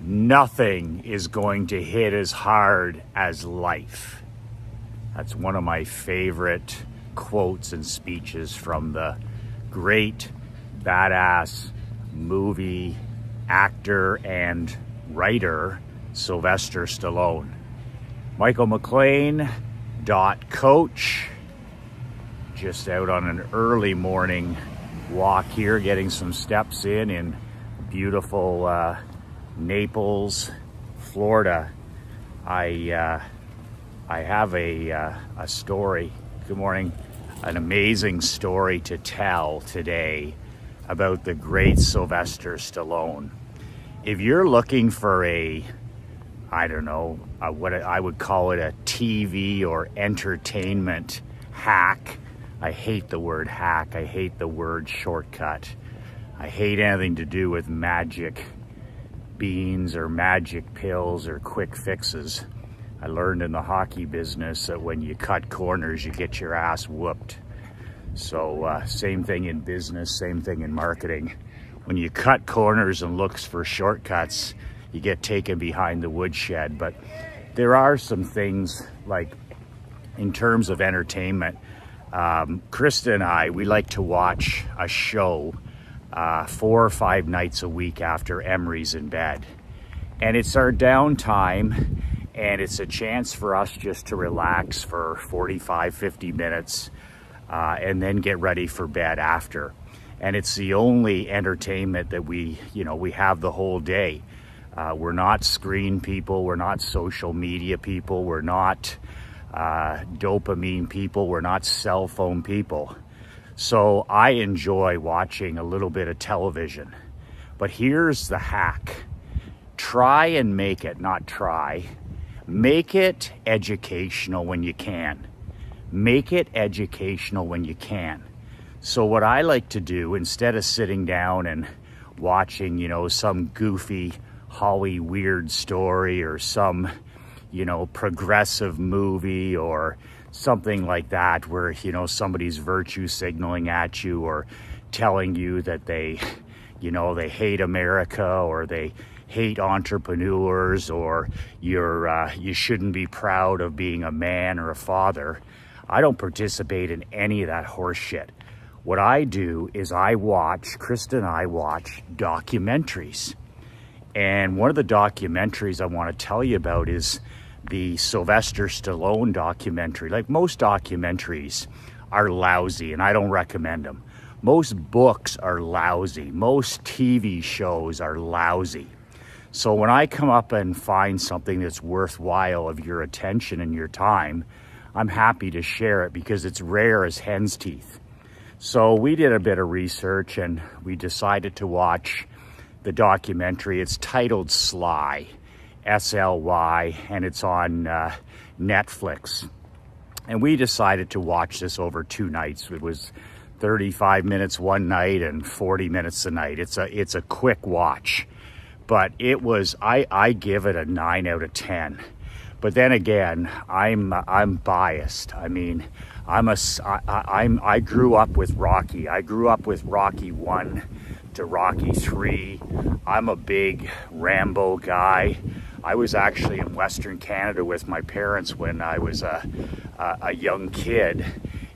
Nothing is going to hit as hard as life. That's one of my favorite quotes and speeches from the great badass movie actor and writer Sylvester Stallone. McLean .coach, just out on an early morning walk here, getting some steps in beautiful Naples, Florida. I have a story. Good morning. An amazing story to tell today about the great Sylvester Stallone. If you're looking for I don't know, what I would call it, a TV or entertainment hack. I hate the word hack. I hate the word shortcut. I hate anything to do with magic beans or magic pills or quick fixes. I learned in the hockey business that when you cut corners, you get your ass whooped. So same thing in business, same thing in marketing. When you cut corners and looks for shortcuts, you get taken behind the woodshed. But there are some things, like in terms of entertainment, Krista and I, we like to watch a show 4 or 5 nights a week after Emery's in bed. And it's our downtime, and it's a chance for us just to relax for 45, 50 minutes and then get ready for bed after. And it's the only entertainment that we have the whole day. We're not screen people, we're not social media people, we're not dopamine people, we're not cell phone people. So I enjoy watching a little bit of television. But here's the hack. Try and make it, not try, make it educational when you can. Make it educational when you can. So what I like to do, instead of sitting down and watching, some goofy Holly weird story or some, progressive movie or something like that where, somebody's virtue signaling at you or telling you that they hate America or they hate entrepreneurs or you shouldn't be proud of being a man or a father. I don't participate in any of that horse shit. What I do is Krista and I watch documentaries. And one of the documentaries I want to tell you about is the Sylvester Stallone documentary. Like, most documentaries are lousy and I don't recommend them. Most books are lousy. Most TV shows are lousy. So when I come up and find something that's worthwhile of your attention and your time, I'm happy to share it because it's rare as hen's teeth. So we did a bit of research and we decided to watch the documentary. It's titled Sly, S-L-Y, and it's on Netflix. And we decided to watch this over 2 nights. It was 35 minutes one night and 40 minutes a night. It's a quick watch, but it was, I give it a 9 out of 10. But then again, I'm biased. I mean, I grew up with Rocky. I grew up with Rocky 1 to Rocky 3. I'm a big Rambo guy. I was actually in Western Canada with my parents when I was a young kid.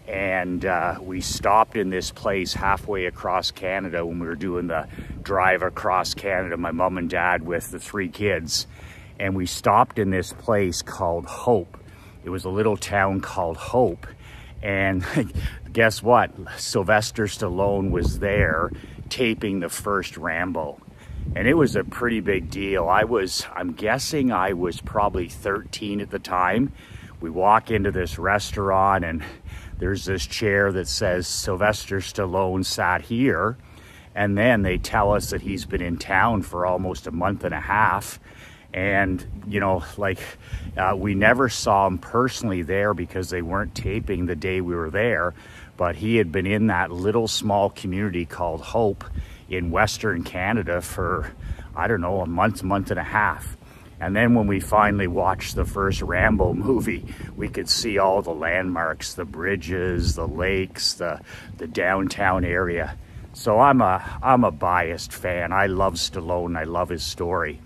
And we stopped in this place halfway across Canada when we were doing the drive across Canada, my mom and dad with the 3 kids. And we stopped in this place called Hope. It was a little town called Hope. And guess what? Sylvester Stallone was there taping the first Rambo. And it was a pretty big deal. I'm guessing I was probably 13 at the time. We walk into this restaurant and there's this chair that says Sylvester Stallone sat here. And then they tell us that he's been in town for almost a month and a half. And, we never saw him personally there because they weren't taping the day we were there. But he had been in that little small community called Hope in Western Canada for, I don't know, a month and a half. And then when we finally watched the first Rambo movie, we could see all the landmarks, the bridges, the lakes, the downtown area. So I'm a biased fan. I love Stallone. I love his story.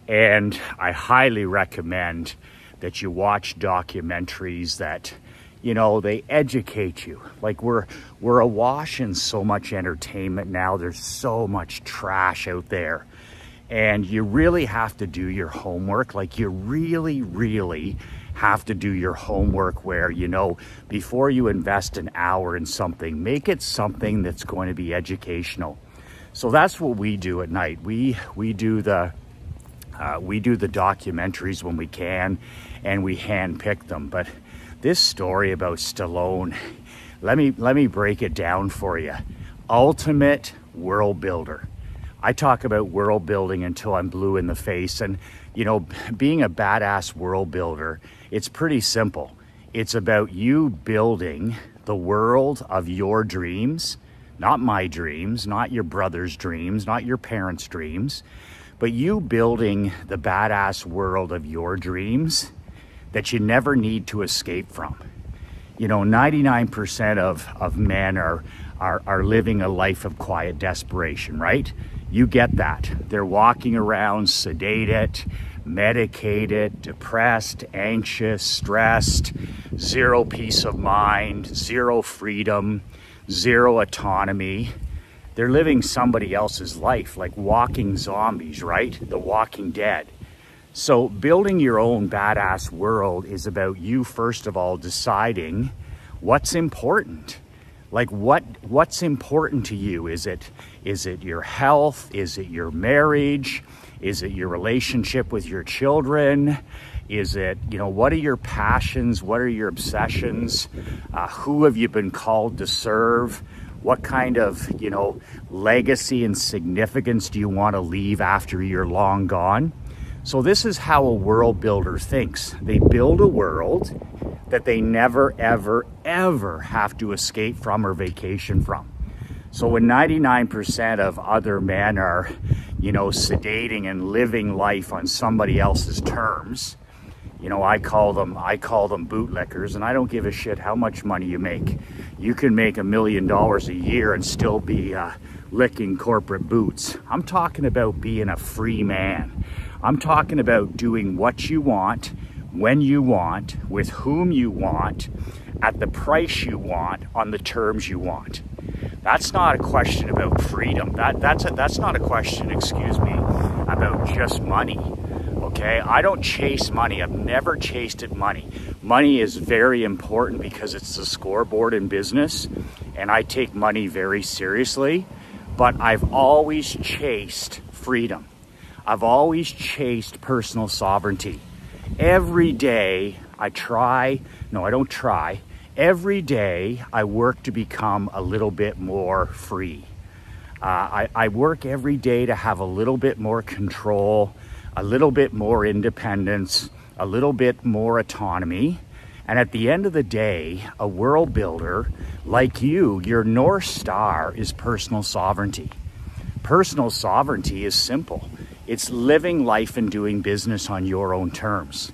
And I highly recommend that you watch documentaries that, you know, they educate you. Like we're awash in so much entertainment now. There's so much trash out there. And you really have to do your homework. Like you really have to do your homework where, you know, before you invest an hour in something, make it something that's going to be educational. So that's what we do at night. We do the documentaries when we can, and we handpick them. But this story about Stallone, let me break it down for you. Ultimate world builder. I talk about world building until I'm blue in the face. And, you know, being a badass world builder, it's pretty simple. It's about you building the world of your dreams, not my dreams, not your brother's dreams, not your parents' dreams, but you building the badass world of your dreams that you never need to escape from. You know, 99% of men are living a life of quiet desperation, right? You get that. They're walking around sedated, medicated, depressed, anxious, stressed, zero peace of mind, zero freedom, zero autonomy. They're living somebody else's life, like walking zombies, right? The Walking Dead. So building your own badass world is about you, first of all, deciding what's important. Like what's important to you? Is it your health? Is it your marriage? Is it your relationship with your children? Is it, you know, what are your passions? What are your obsessions? Who have you been called to serve? What kind of, you know, legacy and significance do you want to leave after you're long gone? So this is how a world builder thinks. They build a world that they never, ever have to escape from or vacation from. So when 99% of other men are, you know, sedating and living life on somebody else's terms, you know, I call them bootlickers, and I don't give a shit how much money you make. You can make $1 million a year and still be licking corporate boots. I'm talking about being a free man. I'm talking about doing what you want, when you want, with whom you want, at the price you want, on the terms you want. That's not a question about freedom. That's not a question, excuse me, about just money. Okay, I don't chase money. I've never chased money. Money is very important because it's the scoreboard in business, and I take money very seriously, but I've always chased freedom. I've always chased personal sovereignty. Every day I don't try. Every day I work to become a little bit more free. I work every day to have a little bit more control, a little bit more independence, a little bit more autonomy. And at the end of the day, a world builder like you, your North Star is personal sovereignty. Personal sovereignty is simple. It's living life and doing business on your own terms.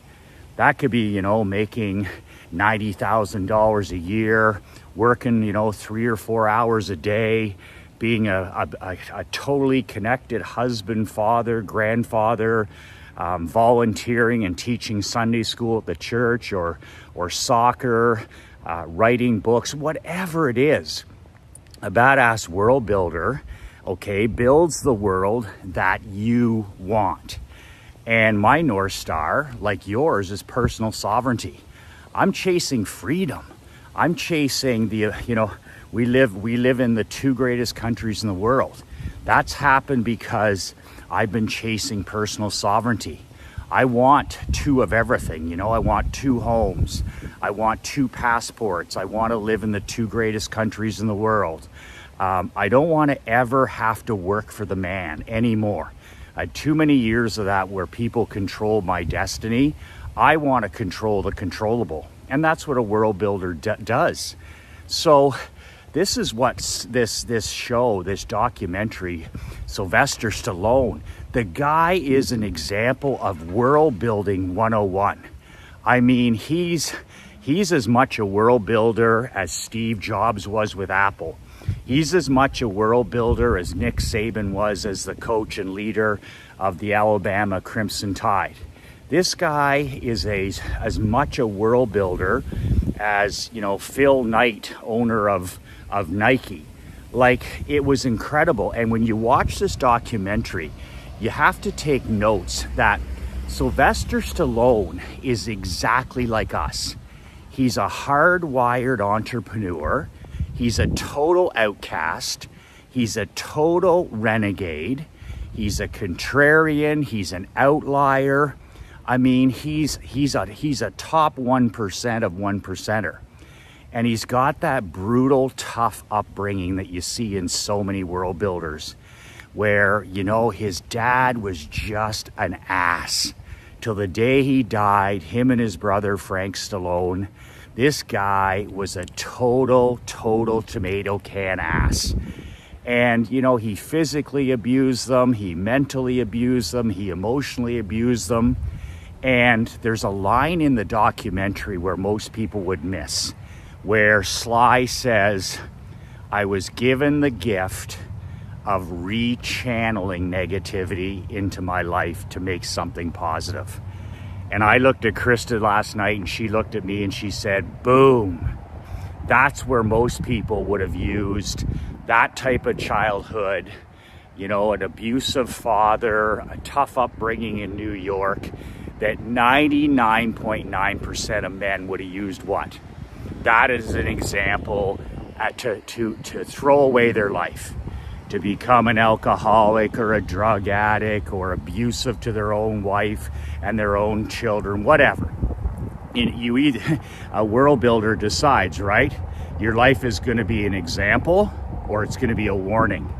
That could be, you know, making $90,000 a year, working, you know, 3 or 4 hours a day, being a totally connected husband, father, grandfather, volunteering and teaching Sunday school at the church, or soccer, writing books, whatever it is. A badass world builder, okay, builds the world that you want. And my North Star, like yours, is personal sovereignty. I'm chasing freedom. I'm chasing the, you know, we live in the 2 greatest countries in the world. That's happened because I've been chasing personal sovereignty. I want 2 of everything, you know, I want 2 homes. I want 2 passports. I want to live in the 2 greatest countries in the world. I don't want to ever have to work for the man anymore. I had too many years of that where people control my destiny. I want to control the controllable. And that's what a world builder does. So this is what this show, this documentary, Sylvester Stallone, the guy is an example of world building 101. I mean, he's as much a world builder as Steve Jobs was with Apple. He's as much a world builder as Nick Saban was as the coach and leader of the Alabama Crimson Tide. This guy is as much a world builder as, you know, Phil Knight, owner of Nike. Like, it was incredible. And when you watch this documentary, you have to take notes that Sylvester Stallone is exactly like us. He's a hardwired entrepreneur. He's a total outcast. He's a total renegade. He's a contrarian. He's an outlier. I mean, he's a top 1% of 1%er. And he's got that brutal, tough upbringing that you see in so many world builders, where, you know, his dad was just an ass. Till the day he died, him and his brother, Frank Stallone, this guy was a total tomato can ass. And, you know, he physically abused them, he mentally abused them, he emotionally abused them. And there's a line in the documentary where most people would miss, where Sly says, "I was given the gift of rechanneling negativity into my life to make something positive." And I looked at Krista last night and she looked at me and she said, boom. That's where most people would have used that type of childhood, you know, an abusive father, a tough upbringing in New York, that 99.9% of men would have used what? That is an example to throw away their life, to become an alcoholic or a drug addict or abusive to their own wife and their own children, whatever. You either, a world builder decides, right? Your life is going to be an example or it's going to be a warning.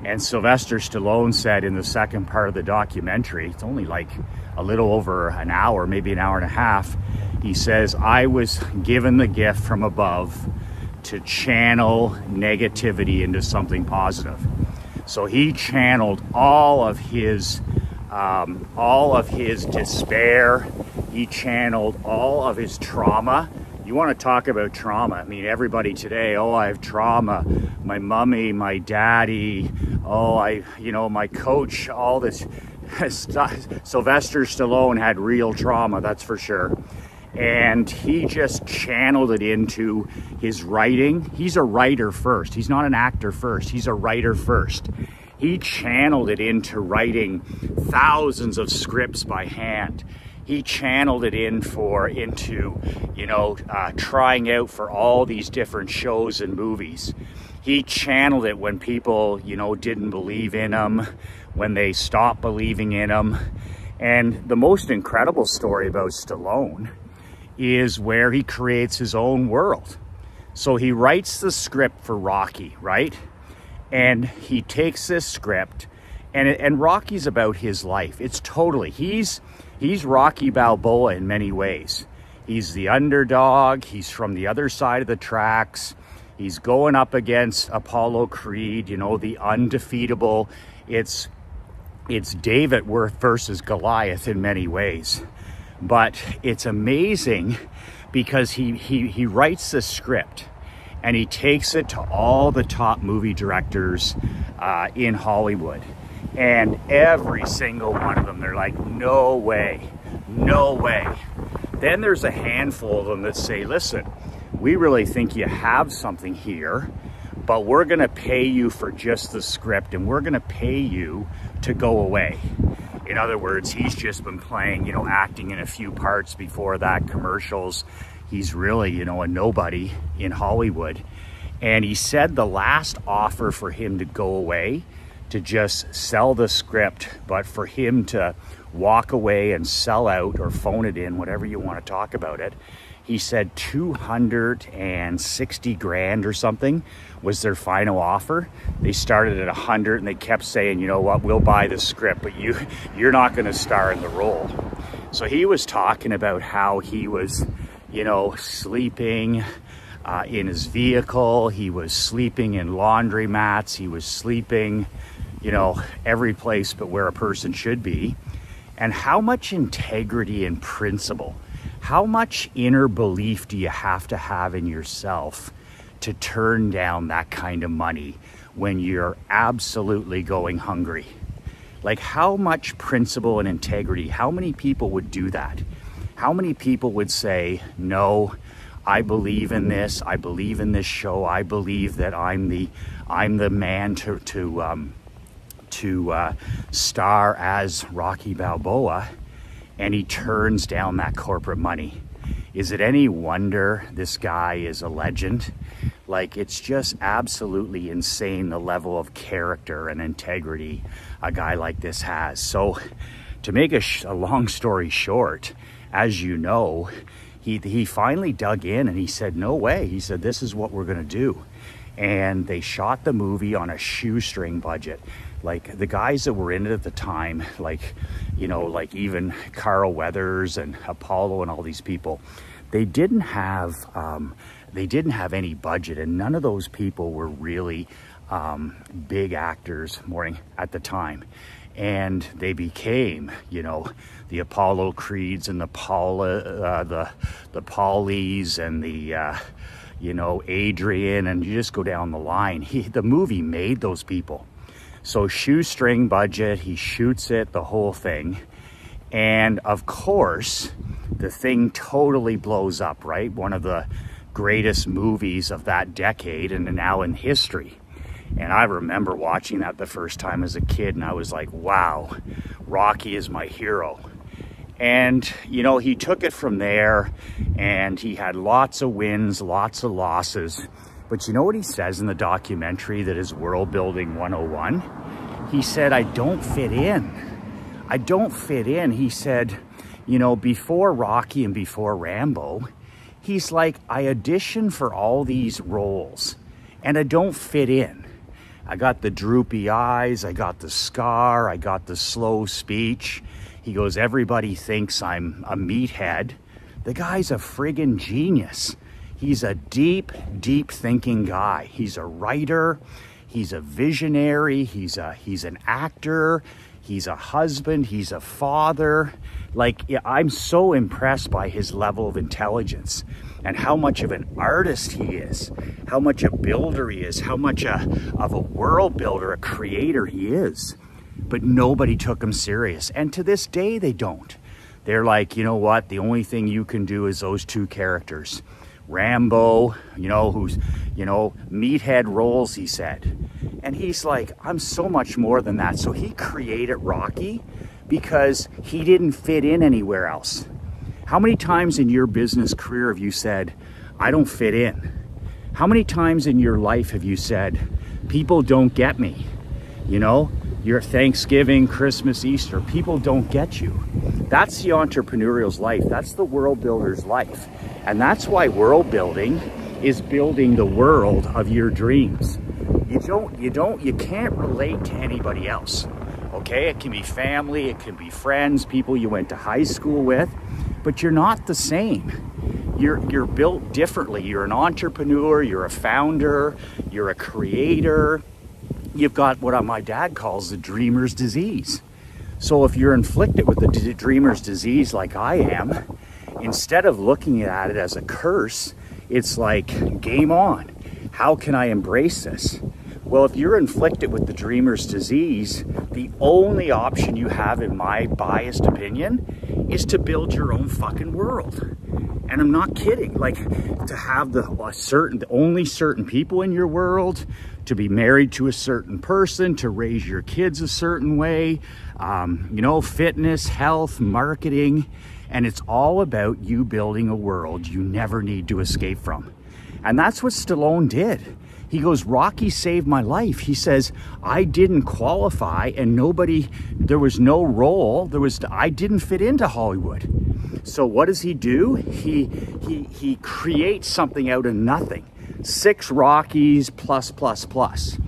And Sylvester Stallone said in the second part of the documentary, it's only like a little over an hour, maybe an hour and a half, he says, "I was given the gift from above to channel negativity into something positive." So he channeled all of his despair. He channeled all of his trauma. You want to talk about trauma? I mean, everybody today, oh, I have trauma. My mommy, my daddy, my coach, all this. Sylvester Stallone had real trauma, that's for sure. And he just channeled it into his writing. He's a writer first. He's not an actor first. He's a writer first. He channeled it into writing thousands of scripts by hand. He channeled it into trying out for all these different shows and movies. He channeled it when people, you know, didn't believe in him, when they stopped believing in him. And the most incredible story about Stallone is where he creates his own world. So he writes the script for Rocky, right? And he takes this script, and Rocky's about his life. It's totally, he's Rocky Balboa in many ways. He's the underdog. He's from the other side of the tracks. He's going up against Apollo Creed, you know, the undefeatable. It's David versus Goliath in many ways. But it's amazing because he writes the script and he takes it to all the top movie directors in Hollywood. And every single one of them, they're like, no way, no way. Then there's a handful of them that say, listen, we really think you have something here, but we're gonna pay you for just the script and we're gonna pay you to go away. In other words, he's just been playing, you know, acting in a few parts before that, commercials. He's really, you know, a nobody in Hollywood. And he said the last offer for him to go away, to just sell the script, but for him to walk away and sell out or phone it in, whatever you want to talk about it, he said 260 grand or something was their final offer. They started at 100 and they kept saying, you know what, we'll buy the script, but you're not going to star in the role. So he was talking about how he was, you know, sleeping in his vehicle. He was sleeping in laundry mats. He was sleeping, you know, every place but where a person should be. And how much integrity and principle, how much inner belief do you have to have in yourself to turn down that kind of money when you're absolutely going hungry? Like, how much principle and integrity, how many people would do that? How many people would say, no, I believe in this, I believe in this show, I believe that I'm the man to star as Rocky Balboa, and he turns down that corporate money? Is it any wonder this guy is a legend? Like, it's just absolutely insane the level of character and integrity a guy like this has. So to make a long story short, as you know, he finally dug in and he said, no way. He said, this is what we're gonna do. And they shot the movie on a shoestring budget. Like, the guys that were in it at the time, like, you know, like even Carl Weathers and Apollo and all these people, they didn't have any budget, and none of those people were really big actors at the time. And they became, you know, the Apollo Creeds and the Paulies and the you know, Adrian, and you just go down the line. The movie made those people. So shoestring budget, he shoots it, the whole thing. And of course, the thing totally blows up, right? One of the greatest movies of that decade and now in history. And I remember watching that the first time as a kid, and I was like, wow, Rocky is my hero. And, you know, he took it from there, and he had lots of wins, lots of losses. But you know what he says in the documentary that is World Building 101? He said, I don't fit in. I don't fit in. He said, you know, before Rocky and before Rambo, he's like, I audition for all these roles and I don't fit in. I got the droopy eyes, I got the scar, I got the slow speech. He goes, everybody thinks I'm a meathead. The guy's a friggin' genius. He's a deep, deep thinking guy. He's a writer, he's a visionary, he's an actor, he's a husband, he's a father. Like, I'm so impressed by his level of intelligence and how much of an artist he is, how much a builder he is, how much of a world builder, a creator he is. But nobody took him serious. And to this day, they don't. They're like, you know what? The only thing you can do is those two characters. Rambo, you know, who's, you know, meathead roles, he said. And he's like, I'm so much more than that. So he created Rocky because he didn't fit in anywhere else. How many times in your business career have you said, I don't fit in? How many times in your life have you said, people don't get me? You know, your Thanksgiving, Christmas, Easter, people don't get you. That's the entrepreneurial's life. That's the world builder's life. And that's why world building is building the world of your dreams. You can't relate to anybody else. Okay, it can be family, it can be friends, people you went to high school with, but you're not the same. You're built differently. You're an entrepreneur, you're a founder, you're a creator. You've got what my dad calls the dreamer's disease. So if you're inflicted with the dreamer's disease like I am, instead of looking at it as a curse, it's like, game on. How can I embrace this? Well, if you're inflicted with the dreamer's disease, the only option you have, in my biased opinion, is to build your own fucking world. And I'm not kidding. Like, to have only certain people in your world, to be married to a certain person, to raise your kids a certain way, you know, fitness, health, marketing. And it's all about you building a world you never need to escape from. And that's what Stallone did. He goes, Rocky saved my life. He says, I didn't qualify and there was no role. I didn't fit into Hollywood. So what does he do? He creates something out of nothing. 6 Rockies plus.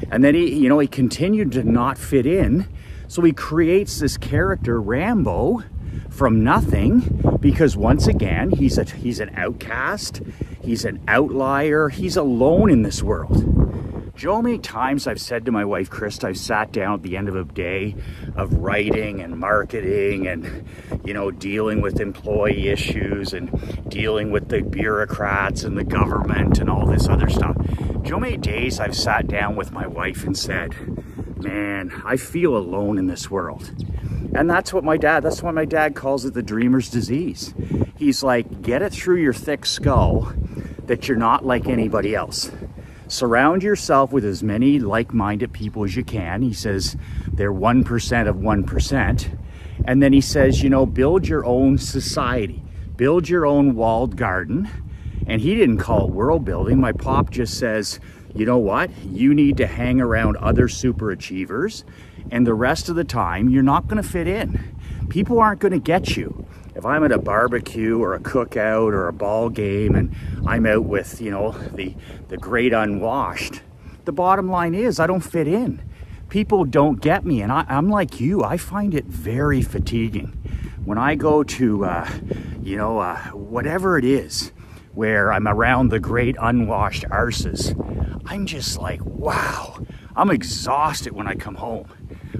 And then he continued to not fit in. So he creates this character, Rambo, from nothing, because once again, he's an outcast, he's an outlier, he's alone in this world. Do you know how many times I've said to my wife, Krista, I've sat down at the end of a day of writing and marketing and, you know, dealing with employee issues and dealing with the bureaucrats and the government and all this other stuff. Do you know how many days I've sat down with my wife and said, man, I feel alone in this world. And that's why my dad calls it the dreamer's disease. He's like, get it through your thick skull that you're not like anybody else. Surround yourself with as many like-minded people as you can. He says they're 1% of 1%. And then he says, you know, build your own society, build your own walled garden. And he didn't call it world building. My pop just says, you know what? You need to hang around other super achievers. And the rest of the time, you're not going to fit in. People aren't going to get you. If I'm at a barbecue or a cookout or a ball game and I'm out with, you know, the great unwashed, the bottom line is I don't fit in. People don't get me. And I'm like you, I find it very fatiguing. When I go to, whatever it is, where I'm around the great unwashed arses, I'm just like, wow, I'm exhausted when I come home.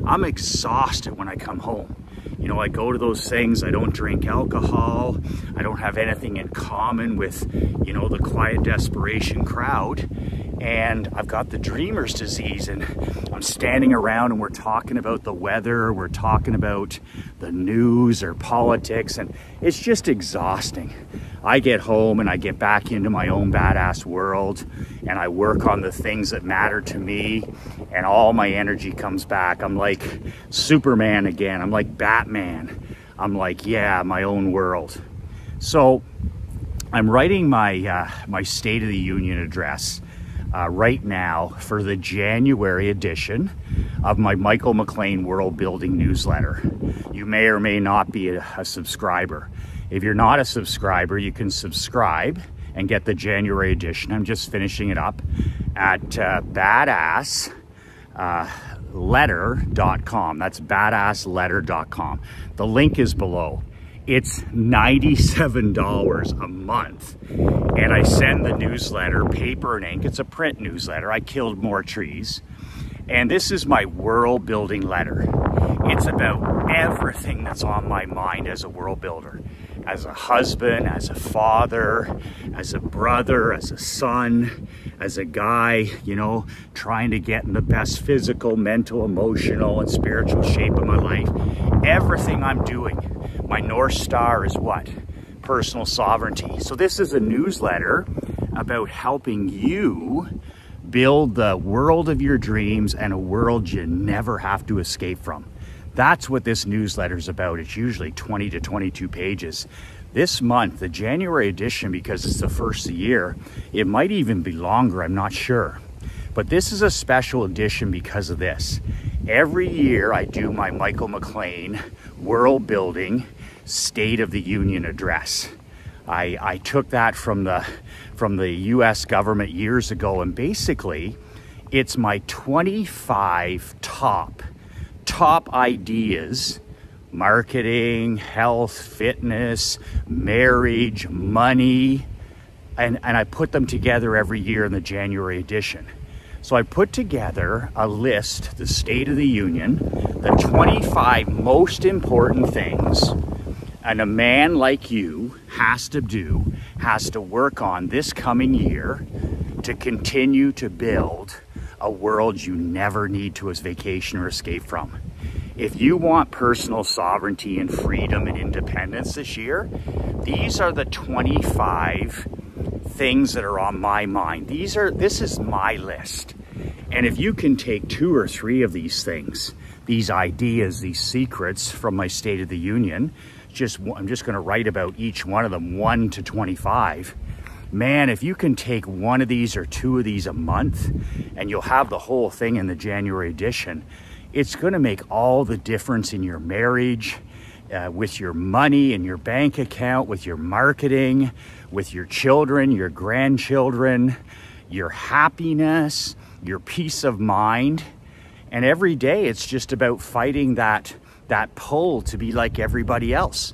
I'm exhausted when I come home. You know, I go to those things, I don't drink alcohol, I don't have anything in common with, you know, the quiet desperation crowd. And I've got the dreamer's disease and I'm standing around and we're talking about the weather, we're talking about the news or politics, and it's just exhausting. I get home and I get back into my own badass world and I work on the things that matter to me and all my energy comes back. I'm like Superman again. I'm like Batman. I'm like, yeah, my own world. So I'm writing my my State of the Union address right now for the January edition of my Michael McLean World Building newsletter. You may or may not be a subscriber. If you're not a subscriber, you can subscribe and get the January edition. I'm just finishing it up at BadAzzLetter.com. That's BadAzzLetter.com. The link is below. It's $97 a month. And I send the newsletter, paper and ink. It's a print newsletter. I killed more trees. And this is my world building letter. It's about everything that's on my mind as a world builder. As a husband, as a father, as a brother, as a son, as a guy, you know, trying to get in the best physical, mental, emotional, and spiritual shape of my life. Everything I'm doing, my North Star is what? Personal sovereignty. So this is a newsletter about helping you build the world of your dreams and a world you never have to escape from. That's what this newsletter is about. It's usually 20 to 22 pages. This month, the January edition, because it's the first of the year, it might even be longer, I'm not sure. But this is a special edition because of this. Every year I do my Michael McLean World Building State of the Union address. I took that from the US government years ago, and basically it's my 25 top ideas, marketing, health, fitness, marriage, money, and I put them together every year in the January edition. So I put together a list, the State of the Union, the 25 most important things and a man like you has to work on this coming year to continue to build a world you never need to as vacation or escape from. If you want personal sovereignty and freedom and independence this year, these are the 25 things that are on my mind. This is my list. And if you can take 2 or 3 of these things, these ideas, these secrets from my State of the Union, I'm just going to write about each one of them, 1 to 25. Man, if you can take 1 of these or 2 of these a month, and you'll have the whole thing in the January edition, it's going to make all the difference in your marriage, with your money in your bank account, with your marketing, with your children, your grandchildren, your happiness, your peace of mind. And every day it's just about fighting that pull to be like everybody else.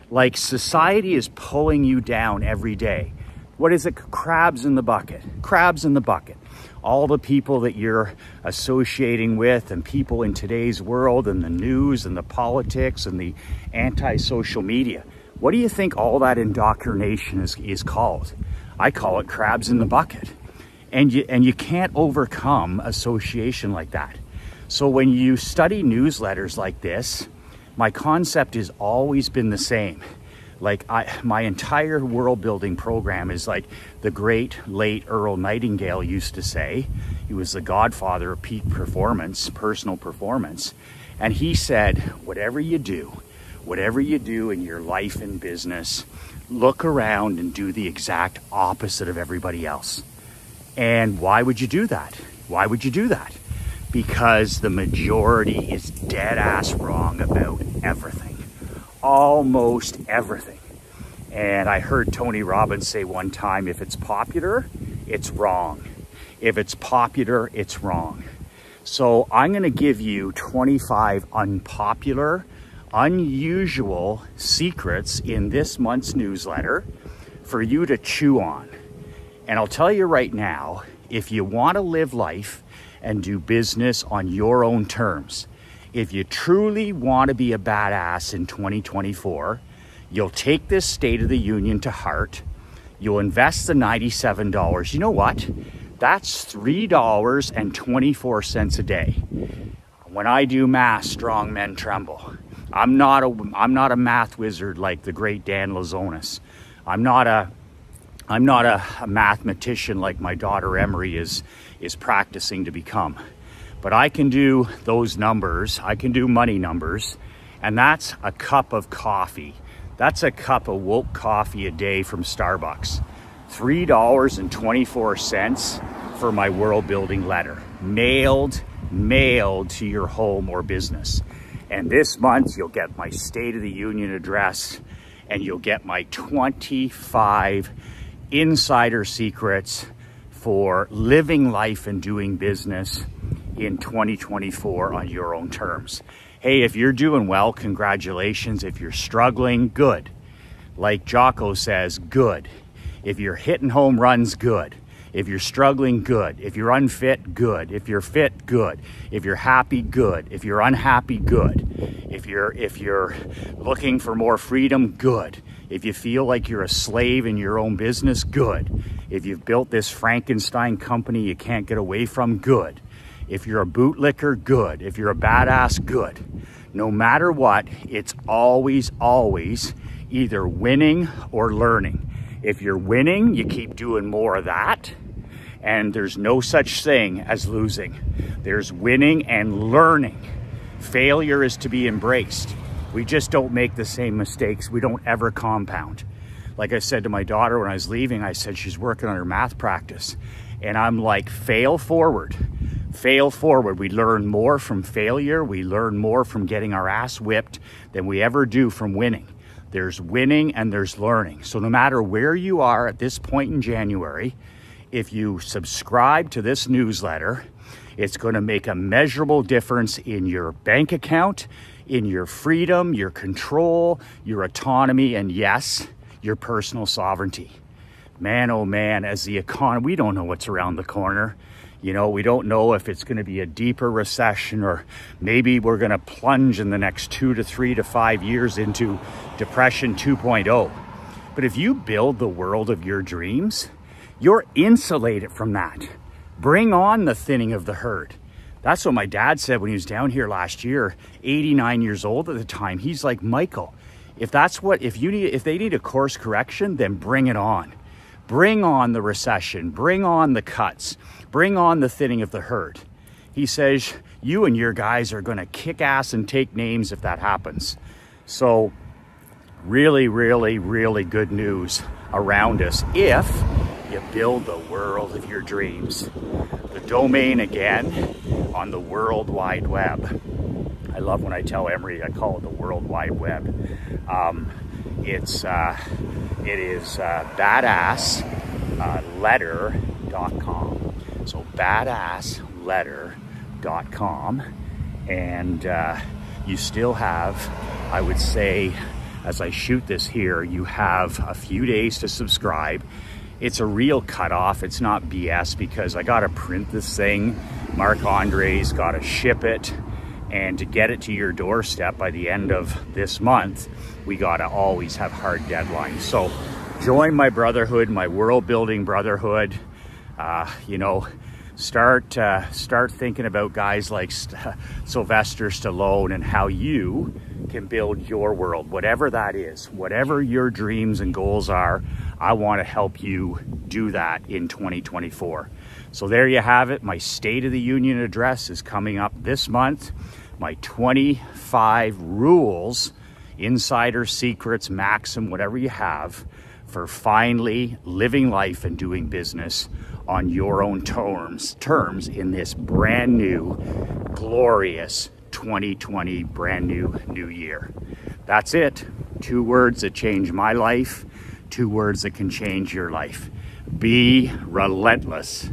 Like society is pulling you down every day. What is it? Crabs in the bucket. Crabs in the bucket. All the people that you're associating with and people in today's world and the news and the politics and the anti-social media. What do you think all that indoctrination is called? I call it crabs in the bucket. And you can't overcome association like that. So when you study newsletters like this, my concept has always been the same. Like my entire world building program is like the great late Earl Nightingale used to say. He was the godfather of peak performance, personal performance. And he said, whatever you do in your life and business, look around and do the exact opposite of everybody else. And why would you do that? Why would you do that? Because the majority is dead ass wrong about everything. Almost everything. And I heard Tony Robbins say one time, if it's popular, it's wrong. If it's popular, it's wrong. So I'm going to give you 25 unpopular, unusual secrets in this month's newsletter for you to chew on. And I'll tell you right now, if you want to live life and do business on your own terms, if you truly want to be a badass in 2024, you'll take this State of the Union to heart. You'll invest the $97. You know what? That's $3.24 a day. When I do math, strong men tremble. I'm not a math wizard like the great Dan Lazonis. I'm not a mathematician like my daughter Emery is practicing to become. But I can do those numbers, I can do money numbers, and that's a cup of coffee. That's a cup of woke coffee a day from Starbucks. $3.24 for my world building letter. Mailed to your home or business. And this month you'll get my State of the Union address and you'll get my 25 insider secrets for living life and doing business in 2024 on your own terms. Hey, if you're doing well, congratulations. If you're struggling, good. Like Jocko says, good. If you're hitting home runs, good. If you're struggling, good. If you're unfit, good. If you're fit, good. If you're happy, good. If you're unhappy, good. If you're looking for more freedom, good. If you feel like you're a slave in your own business, good. If you've built this Frankenstein company you can't get away from, good. If you're a bootlicker, good. If you're a badass, good. No matter what, it's always either winning or learning. If you're winning, you keep doing more of that. And there's no such thing as losing. There's winning and learning. Failure is to be embraced. We just don't make the same mistakes. We don't ever compound. Like I said to my daughter when I was leaving, I said she's working on her math practice. And I'm like, fail forward. Fail forward. We learn more from failure. We learn more from getting our ass whipped than we ever do from winning. There's winning and there's learning. So no matter where you are at this point in January, if you subscribe to this newsletter, it's going to make a measurable difference in your bank account, in your freedom, your control, your autonomy, and yes, your personal sovereignty. Man, oh man, as the economy, we don't know what's around the corner. You know, we don't know if it's going to be a deeper recession or maybe we're going to plunge in the next 2 to 3 to 5 years into Depression 2.0. But if you build the world of your dreams, you're insulated from that. Bring on the thinning of the herd. That's what my dad said when he was down here last year, 89 years old at the time. He's like, Michael, if they need a course correction, then bring it on. Bring on the recession, bring on the cuts, bring on the thinning of the herd. He says, you and your guys are going to kick ass and take names if that happens. So really, really, really good news around us if you build the world of your dreams. The domain again on the World Wide Web. I love when I tell Emery, I call it the World Wide Web. It is BadAzzLetter.com. So BadAzzLetter.com. And you still have, I would say, as I shoot this here, you have a few days to subscribe. it's a real cutoff. It's not BS, because I got to print this thing. Marc Andre's got to ship it. And to get it to your doorstep by the end of this month, we got to always have hard deadlines. So join my brotherhood, my world building brotherhood. You know, start thinking about guys like Sylvester Stallone and how you can build your world, whatever that is, whatever your dreams and goals are. I want to help you do that in 2024. So there you have it. My State of the Union address is coming up this month. My 25 rules, insider secrets, maxim, whatever you have, for finally living life and doing business on your own terms in this brand new, glorious 2020, brand new year. That's it. 2 words that changed my life, 2 words that can change your life. Be relentless.